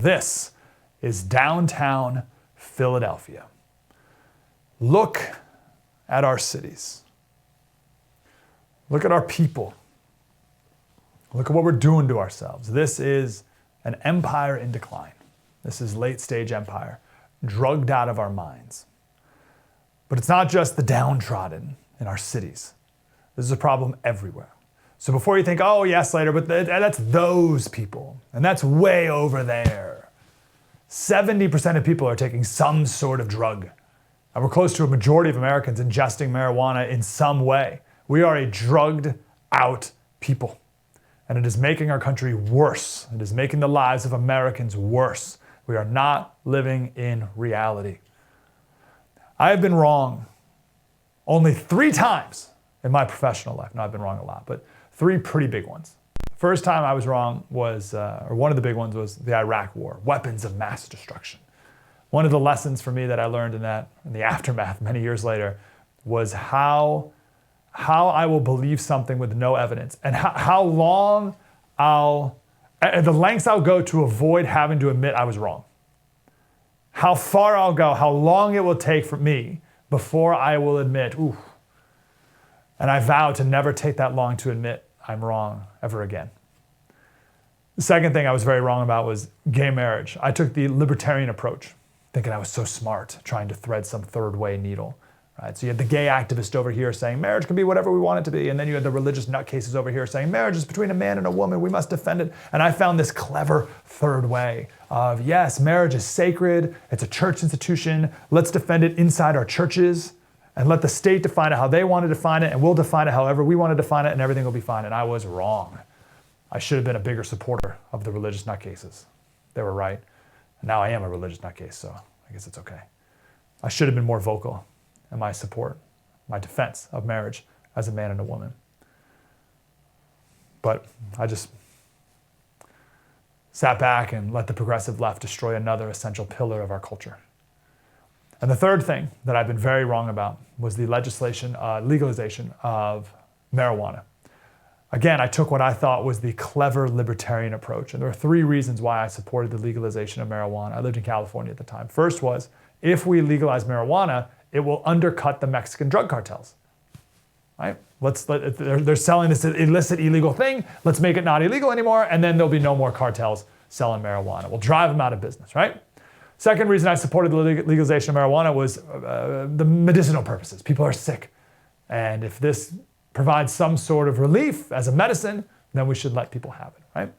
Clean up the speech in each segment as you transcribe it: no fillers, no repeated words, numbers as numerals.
This is downtown Philadelphia. Look at our cities. Look at our people. Look at what we're doing to ourselves. This is an empire in decline. This is late stage empire, drugged out of our minds. But it's not just the downtrodden in our cities. This is a problem everywhere. So before you think, oh yes, Slater, but that's those people, and that's way over there. 70% of people are taking some sort of drug. And we're close to a majority of Americans ingesting marijuana in some way. We are a drugged out people. And it is making our country worse. It is making the lives of Americans worse. We are not living in reality. I have been wrong only 3 times in my professional life. No, I've been wrong a lot, but 3 pretty big ones. First time I was wrong was, or one of the big ones was the Iraq War, weapons of mass destruction. One of the lessons for me that I learned in the aftermath many years later was how I will believe something with no evidence, and how long the lengths I'll go to avoid having to admit I was wrong. How far I'll go, how long it will take for me before I will admit, ooh. And I vow to never take that long to admit I'm wrong ever again. The second thing I was very wrong about was gay marriage. I took the libertarian approach, thinking I was so smart, trying to thread some third way needle. Right? So you had the gay activist over here saying marriage can be whatever we want it to be. And then you had the religious nutcases over here saying marriage is between a man and a woman. We must defend it. And I found this clever third way of, yes, marriage is sacred. It's a church institution. Let's defend it inside our churches and let the state define it how they want to define it. And we'll define it however we want to define it, and everything will be fine. And I was wrong. I should have been a bigger supporter of the religious nutcases. They were right. And now I am a religious nutcase, so I guess it's okay. I should have been more vocal in my support, my defense of marriage as a man and a woman. But I just sat back and let the progressive left destroy another essential pillar of our culture. And the third thing that I've been very wrong about was the legalization of marijuana. Again, I took what I thought was the clever libertarian approach. And there are 3 reasons why I supported the legalization of marijuana. I lived in California at the time. First was, if we legalize marijuana, it will undercut the Mexican drug cartels, right? They're selling this illicit, illegal thing. Let's make it not illegal anymore, and then there'll be no more cartels selling marijuana. We'll drive them out of business, right? Second reason I supported the legalization of marijuana was the medicinal purposes. People are sick, and if this provides some sort of relief as a medicine, then we should let people have it, right?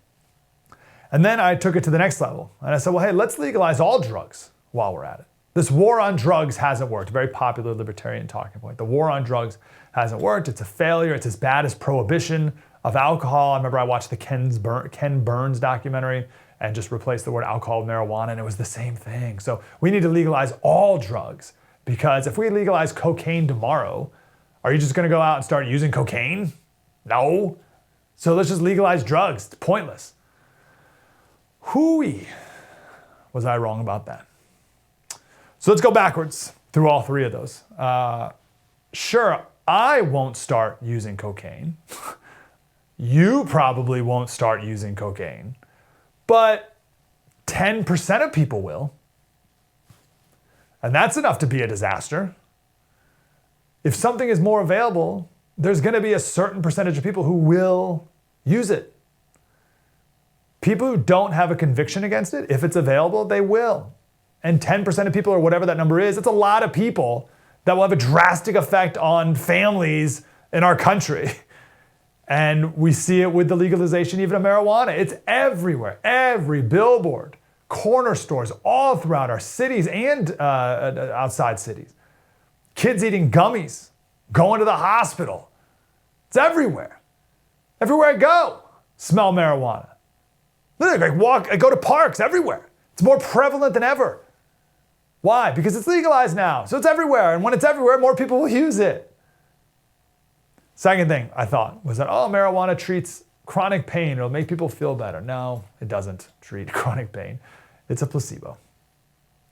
And then I took it to the next level, and I said, well, hey, let's legalize all drugs while we're at it. This war on drugs hasn't worked. Very popular libertarian talking point. The war on drugs hasn't worked. It's a failure. It's as bad as prohibition of alcohol. I remember I watched the Ken Burns documentary and just replaced the word alcohol with marijuana, and it was the same thing. So we need to legalize all drugs, because if we legalize cocaine tomorrow, are you just going to go out and start using cocaine? No. So let's just legalize drugs. It's pointless. Hooey. Was I wrong about that? So let's go backwards through all 3 of those. Sure, I won't start using cocaine. You probably won't start using cocaine. But 10% of people will. And that's enough to be a disaster. If something is more available, there's going to be a certain percentage of people who will use it. People who don't have a conviction against it, if it's available, they will. And 10% of people, or whatever that number is, it's a lot of people that will have a drastic effect on families in our country. And we see it with the legalization even of marijuana. It's everywhere, every billboard, corner stores, all throughout our cities and outside cities. Kids eating gummies, going to the hospital. It's everywhere. Everywhere I go, smell marijuana. Literally, I go to parks everywhere. It's more prevalent than ever. Why? Because it's legalized now, so it's everywhere. And when it's everywhere, more people will use it. Second thing I thought was that, marijuana treats chronic pain. It'll make people feel better. No, it doesn't treat chronic pain. It's a placebo.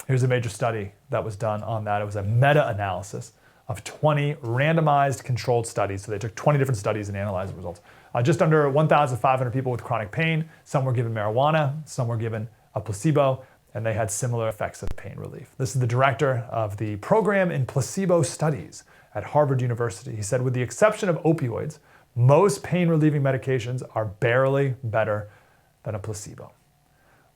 Here's a major study that was done on that. It was a meta-analysis of 20 randomized controlled studies. So they took 20 different studies and analyzed the results. Just under 1,500 people with chronic pain. Some were given marijuana, some were given a placebo, and they had similar effects of pain relief. This is the director of the program in placebo studies at Harvard University. He said, with the exception of opioids, most pain-relieving medications are barely better than a placebo.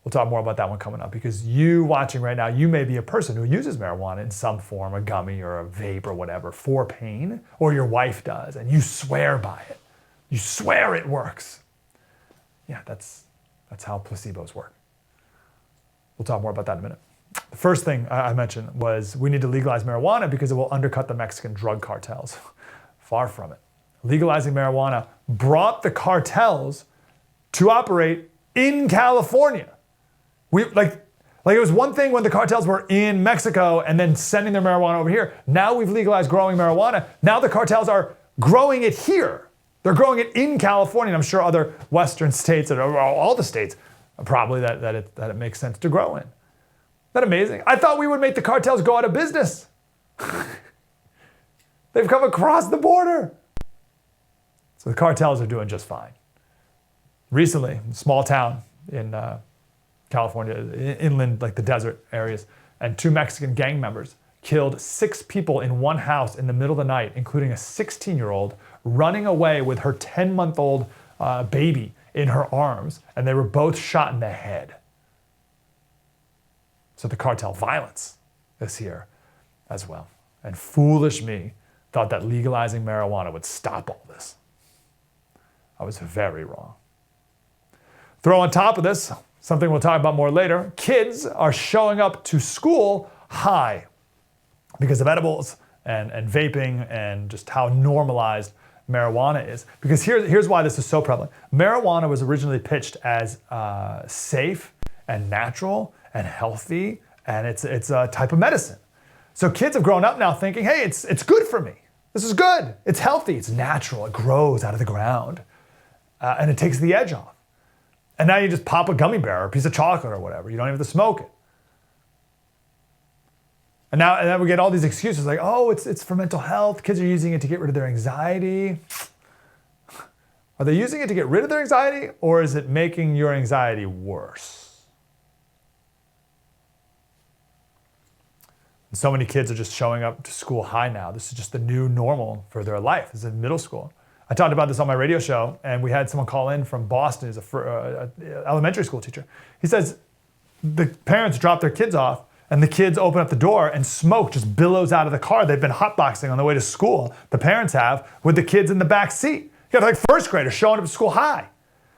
We'll talk more about that one coming up, because you watching right now, you may be a person who uses marijuana in some form, a gummy or a vape or whatever, for pain, or your wife does, and you swear by it. You swear it works. Yeah, that's how placebos work. We'll talk more about that in a minute. The first thing I mentioned was we need to legalize marijuana because it will undercut the Mexican drug cartels. Far from it. Legalizing marijuana brought the cartels to operate in California. Like it was one thing when the cartels were in Mexico and then sending their marijuana over here. Now we've legalized growing marijuana. Now the cartels are growing it here. They're growing it in California. And I'm sure other Western states, and all the states, probably that it makes sense to grow in. Isn't that amazing? I thought we would make the cartels go out of business. They've come across the border. So the cartels are doing just fine. Recently, small town in California, inland, like the desert areas, and 2 Mexican gang members killed 6 people in one house in the middle of the night, including a 16-year-old running away with her 10-month-old baby in her arms, and they were both shot in the head. So the cartel violence is here as well. And foolish me thought that legalizing marijuana would stop all this. I was very wrong. Throw on top of this, something we'll talk about more later, kids are showing up to school high because of edibles and vaping and just how normalized marijuana is. Because here's why this is so prevalent. Marijuana was originally pitched as safe and natural and healthy, and it's a type of medicine. So kids have grown up now thinking, hey, it's good for me. This is good. It's healthy. It's natural. It grows out of the ground. And it takes the edge off. And now you just pop a gummy bear or a piece of chocolate or whatever. You don't even have to smoke it. And then we get all these excuses like, oh, it's for mental health. Kids are using it to get rid of their anxiety. Are they using it to get rid of their anxiety, or is it making your anxiety worse? And so many kids are just showing up to school high now. This is just the new normal for their life. This is in middle school. I talked about this on my radio show, and we had someone call in from Boston. He's an elementary school teacher. He says the parents drop their kids off, and the kids open up the door, and smoke just billows out of the car. They've been hotboxing on the way to school, the parents have, with the kids in the back seat. You got like first graders showing up to school high.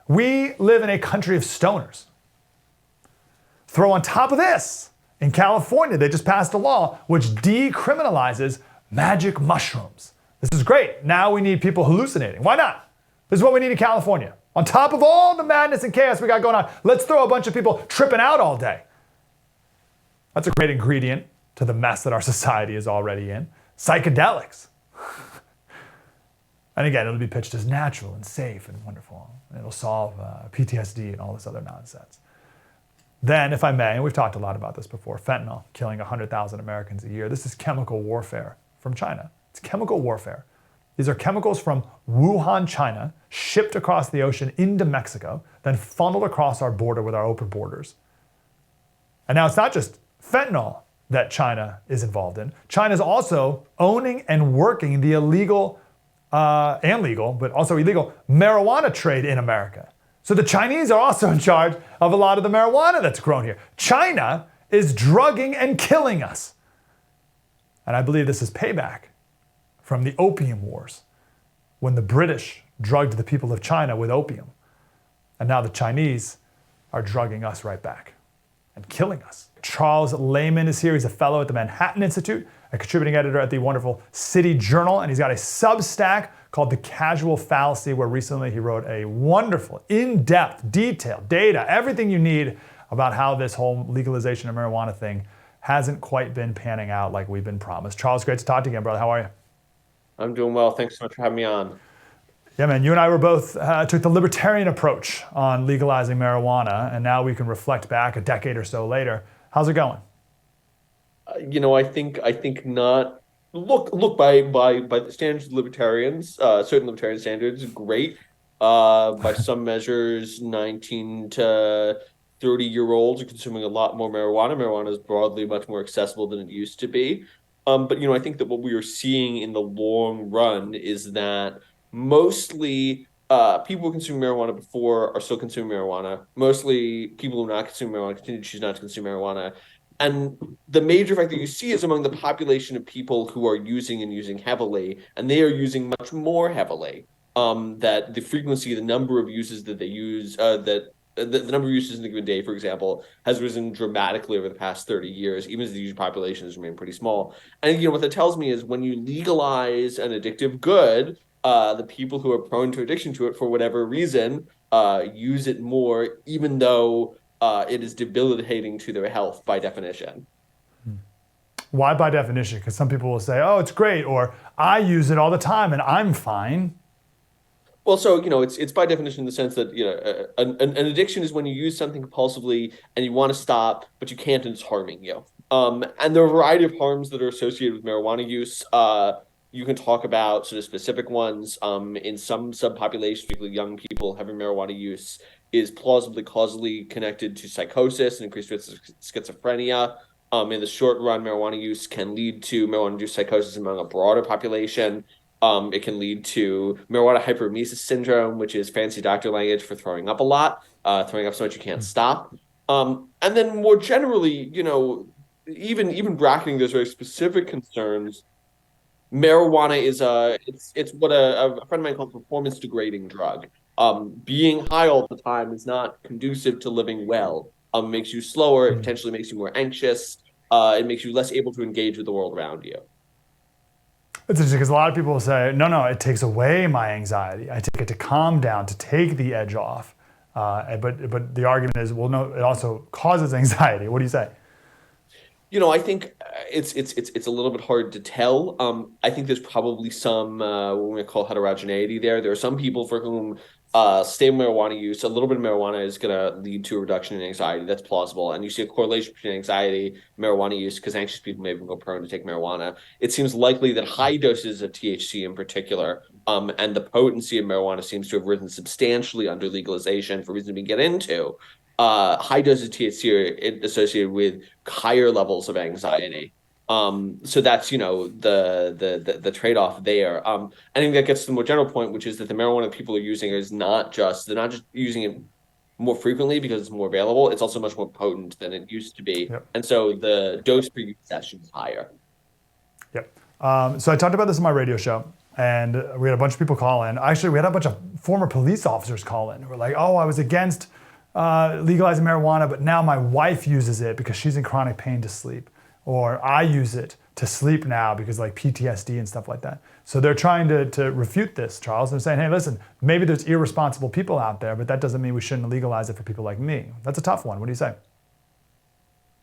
We live in a country of stoners. Throw on top of this, in California, they just passed a law which decriminalizes magic mushrooms. This is great. Now we need people hallucinating. Why not? This is what we need in California. On top of all the madness and chaos we got going on, let's throw a bunch of people tripping out all day. That's a great ingredient to the mess that our society is already in. Psychedelics. And again, it'll be pitched as natural and safe and wonderful. It'll solve PTSD and all this other nonsense. Then, if I may, and we've talked a lot about this before, fentanyl, killing 100,000 Americans a year. This is chemical warfare from China. It's chemical warfare. These are chemicals from Wuhan, China, shipped across the ocean into Mexico, then funneled across our border with our open borders. And now it's not just fentanyl that China is involved in. China's also owning and working the illegal and legal, but also illegal marijuana trade in America. So the Chinese are also in charge of a lot of the marijuana that's grown here. China is drugging and killing us. And I believe this is payback from the opium wars, when the British drugged the people of China with opium. And now the Chinese are drugging us right back and killing us. Charles Lehman is here. He's a fellow at the Manhattan Institute, a contributing editor at the wonderful City Journal, and he's got a Substack called The Casual Fallacy, where recently he wrote a wonderful, in-depth, detailed data, everything you need about how this whole legalization of marijuana thing hasn't quite been panning out like we've been promised. Charles, great to talk to you again, brother. How are you? I'm doing well. Thanks so much for having me on. Yeah, man, you and I were both took the libertarian approach on legalizing marijuana, and now we can reflect back a decade or so later. How's it going? I think not. Look by the standards of libertarians, certain libertarian standards, great. By some measures, 19 to 30-year-olds are consuming a lot more marijuana. Marijuana is broadly much more accessible than it used to be. But I think that what we are seeing in the long run is that mostly people who consumed marijuana before are still consuming marijuana. Mostly people who are not consuming marijuana continue to choose not to consume marijuana. And the major effect that you see is among the population of people who are using and using heavily, and they are using much more heavily. That the frequency, the number of uses that they use, the number of uses in a given day, for example, has risen dramatically over the past 30 years, even as the user population has remained pretty small. And what that tells me is when you legalize an addictive good, the people who are prone to addiction to it for whatever reason use it more, even though it is debilitating to their health by definition. Why by definition? Because some people will say, oh, it's great, or I use it all the time and I'm fine. Well, so it's by definition in the sense that an addiction is when you use something compulsively and you want to stop, but you can't, and it's harming you. And there are a variety of harms that are associated with marijuana use. You can talk about sort of specific ones. In some subpopulations, particularly young people, having marijuana use is plausibly causally connected to psychosis and increased risk of schizophrenia. In the short run, marijuana use can lead to marijuana-induced psychosis among a broader population. It can lead to marijuana hyperemesis syndrome, which is fancy doctor language for throwing up a lot, throwing up so much you can't stop. And then more generally, even bracketing those very specific concerns, marijuana is it's what a friend of mine calls a performance degrading drug. Being high all the time is not conducive to living well. It makes you slower. It potentially makes you more anxious. It makes you less able to engage with the world around you. It's interesting because a lot of people will say, no, it takes away my anxiety. I take it to calm down, to take the edge off. But the argument is, well, no, it also causes anxiety. What do you say? I think it's a little bit hard to tell. I think there's probably some what we call heterogeneity there. There are some people for whom stable marijuana use, a little bit of marijuana is going to lead to a reduction in anxiety. That's plausible. And you see a correlation between anxiety, marijuana use, because anxious people may even go prone to take marijuana. It seems likely that high doses of THC in particular, and the potency of marijuana seems to have risen substantially under legalization for reasons we get into. High doses of THC are associated with higher levels of anxiety. So that's the trade-off there. I think that gets to the more general point, which is that the marijuana people are using they're not just using it more frequently because it's more available. It's also much more potent than it used to be, Yep. and so the dose per use session is higher. Yep. So I talked about this in my radio show, and we had a bunch of people call in. Actually, we had a bunch of former police officers call in who were like, "Oh, I was against legalizing marijuana, but now my wife uses it because she's in chronic pain to sleep. Or I use it to sleep now because like PTSD and stuff like that." So they're trying to refute this, Charles. They're saying, hey, listen, maybe there's irresponsible people out there, but that doesn't mean we shouldn't legalize it for people like me. That's a tough one. What do you say?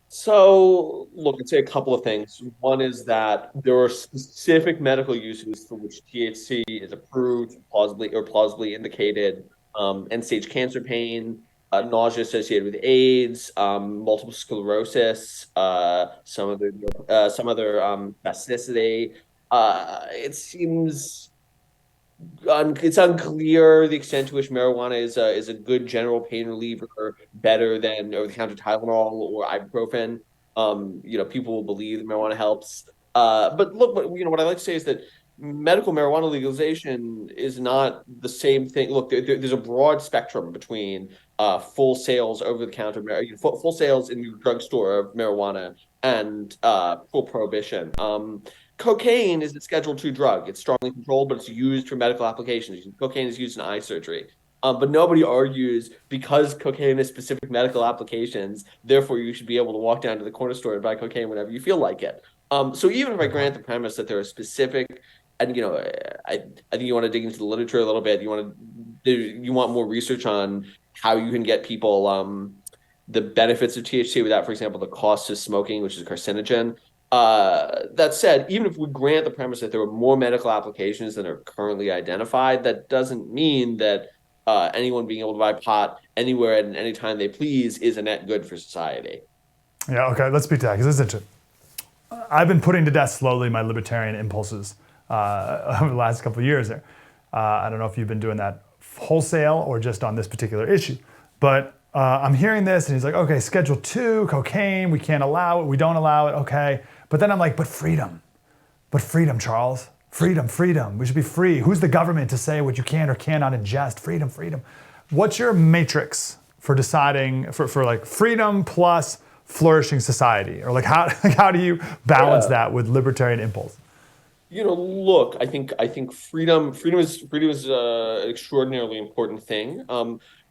So, look, I'd say a couple of things. One is that there are specific medical uses for which THC is approved, plausibly indicated. End-stage cancer pain, nausea associated with AIDS, multiple sclerosis, some other spasticity. It seems it's unclear the extent to which marijuana is a good general pain reliever, better than over-the-counter Tylenol or ibuprofen. People will believe that marijuana helps. But look, what I like to say is that medical marijuana legalization is not the same thing. Look, there's a broad spectrum between full sales over the counter, full sales in your drugstore of marijuana and full prohibition. Cocaine is a Schedule II drug. It's strongly controlled, but it's used for medical applications. Cocaine is used in eye surgery. But nobody argues because cocaine has specific medical applications, therefore you should be able to walk down to the corner store and buy cocaine whenever you feel like it. So even if I grant the premise that there are specific, and I think you want to dig into the literature a little bit. You want more research on how you can get people the benefits of THC without, for example, the cost of smoking, which is a carcinogen. That said, even if we grant the premise that there are more medical applications than are currently identified, that doesn't mean that anyone being able to buy pot anywhere and any time they please is a net good for society. Yeah, okay, let's speak to that because this is interesting. I've been putting to death slowly my libertarian impulses over the last couple of years there. I don't know if you've been doing that wholesale or just on this particular issue, but I'm hearing this, and he's like, okay, Schedule 2, cocaine, we can't allow it, we don't allow it, okay. But then I'm like, but freedom, Charles. Freedom, freedom. We should be free. Who's the government to say what you can or cannot ingest? Freedom, freedom. What's your matrix for deciding for like freedom plus flourishing society? Or like how do you balance that with libertarian impulse? Look, I think freedom is an extraordinarily important thing.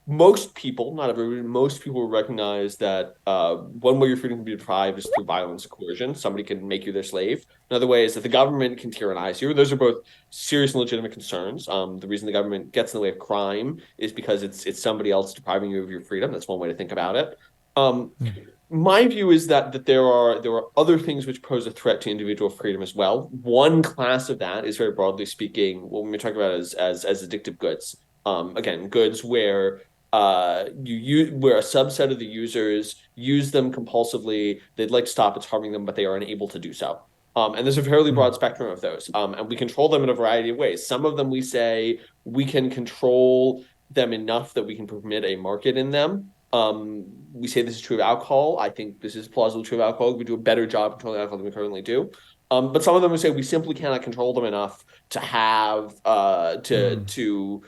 Most people, not everybody, most people recognize that one way your freedom can be deprived is through violence and coercion. Somebody can make you their slave. Another way is that the government can tyrannize you. Those are both serious and legitimate concerns. The reason the government gets in the way of crime is because it's somebody else depriving you of your freedom. That's one way to think about it. Um, my view is that there are other things which pose a threat to individual freedom as well. One class of that is very broadly speaking what we talk about as addictive goods. Again, goods where where a subset of the users use them compulsively. They'd like to stop it's harming them, but they are unable to do so. And there's a fairly broad spectrum of those. And we control them in a variety of ways. Some of them we say we can control them enough that we can permit a market in them. We say this is true of alcohol. I think this is plausibly true of alcohol. We do a better job controlling alcohol than we currently do. But some of them we say we simply cannot control them enough to have to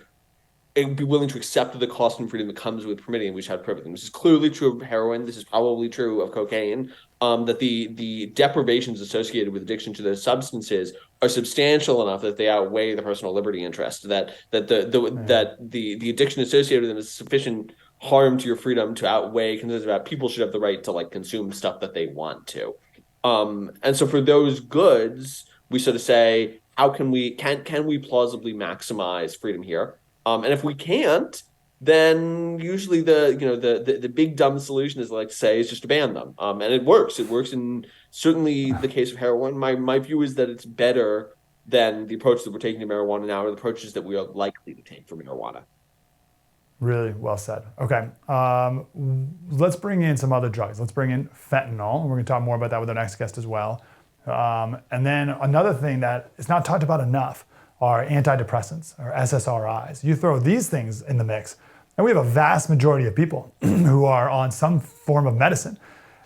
be willing to accept the cost and freedom that comes with permitting, we should have prohibit them. This is clearly true of heroin. This is probably true of cocaine. That the deprivations associated with addiction to those substances are substantial enough that they outweigh the personal liberty interest. That the addiction associated with them is sufficient harm to your freedom to outweigh concerns about people should have the right to like consume stuff that they want to. And so for those goods, we sort of say, how can we plausibly maximize freedom here? And if we can't, then usually the big dumb solution, as I like to say, is just to ban them. And it works. It works in certainly the case of heroin. My view is that it's better than the approach that we're taking to marijuana now, or the approaches that we are likely to take for marijuana. Really well said. Okay, let's bring in some other drugs. Let's bring in fentanyl. We're going to talk more about that with our next guest as well. And then another thing that is not talked about enough are antidepressants or SSRIs. You throw these things in the mix, and we have a vast majority of people who are on some form of medicine.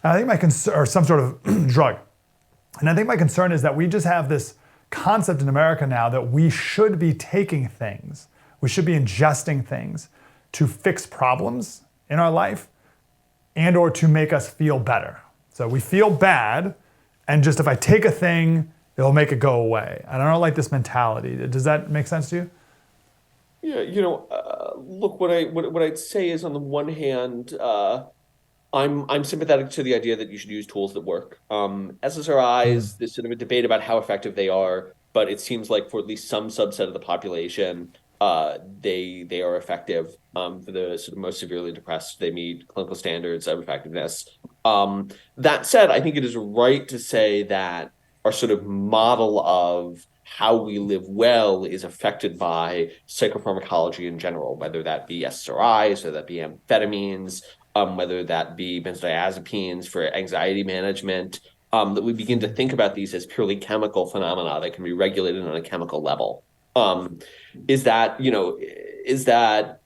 And I think my concern, or some sort of drug. And I think my concern is that we just have this concept in America now that we should be taking things, we should be ingesting things to fix problems in our life and or to make us feel better. So we feel bad, and just if I take a thing, it'll make it go away. And I don't like this mentality. Does that make sense to you? Yeah, look, what I'd say is on the one hand, I'm sympathetic to the idea that you should use tools that work. SSRIs, there's sort of a debate about how effective they are, but it seems like for at least some subset of the population, they are effective. For the sort of most severely depressed, they meet clinical standards of effectiveness. That said, I think it is right to say that our sort of model of how we live well is affected by psychopharmacology in general, whether that be SSRIs, whether that be amphetamines, whether that be benzodiazepines for anxiety management, that we begin to think about these as purely chemical phenomena that can be regulated on a chemical level. Is that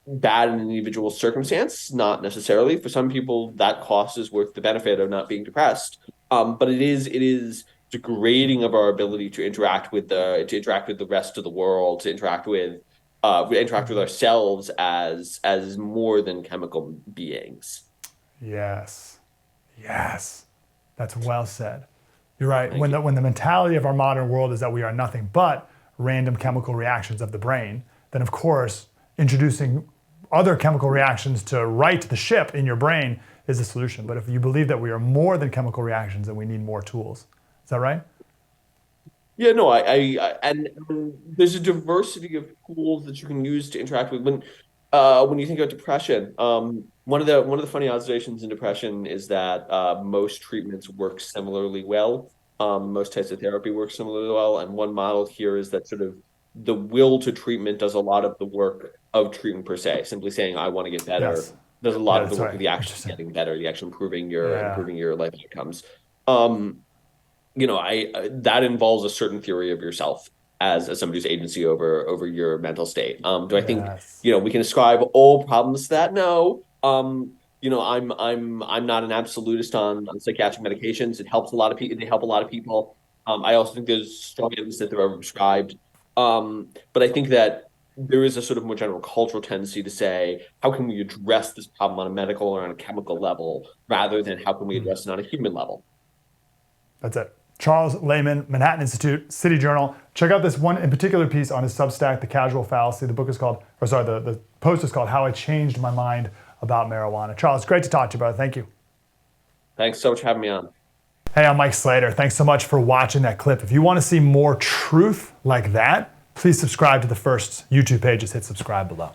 bad in an individual circumstance? Not necessarily. For some people, that cost is worth the benefit of not being depressed. But it is degrading of our ability to interact with the rest of the world, to interact with ourselves as more than chemical beings. Yes. Yes. That's well said. You're right. When the mentality of our modern world is that we are nothing but random chemical reactions of the brain, then of course introducing other chemical reactions to right the ship in your brain is the solution. But if you believe that we are more than chemical reactions, then we need more tools. Is that right? Yeah, no, and there's a diversity of tools that you can use to interact with when you think about depression. One of the funny observations in depression is that most treatments work similarly well. Most types of therapy work similarly well, and one model here is that sort of the will to treatment does a lot of the work of treatment per se. Simply saying I want to get better Yes. does a lot Yeah, of the that's work of right. the action Interesting. getting better, the action Yeah. improving your life outcomes. Um, I that involves a certain theory of yourself as somebody who's agency over your mental state. Do I think Yes. we can ascribe all problems to that? No. I'm not an absolutist on psychiatric medications. It helps a lot of people. They help a lot of people. I also think there's strong evidence that they're overprescribed. But I think that there is a sort of more general cultural tendency to say, how can we address this problem on a medical or on a chemical level, rather than how can we address it on a human level? That's it. Charles Lehman, Manhattan Institute, City Journal. Check out this one in particular piece on his Substack, The Casual Fallacy. The book is called, the post is called How I Changed My Mind About Marijuana. Charles, great to talk to you, brother. Thank you. Thanks so much for having me on. Hey, I'm Mike Slater. Thanks so much for watching that clip. If you want to see more truth like that, please subscribe to the first YouTube page. Just hit subscribe below.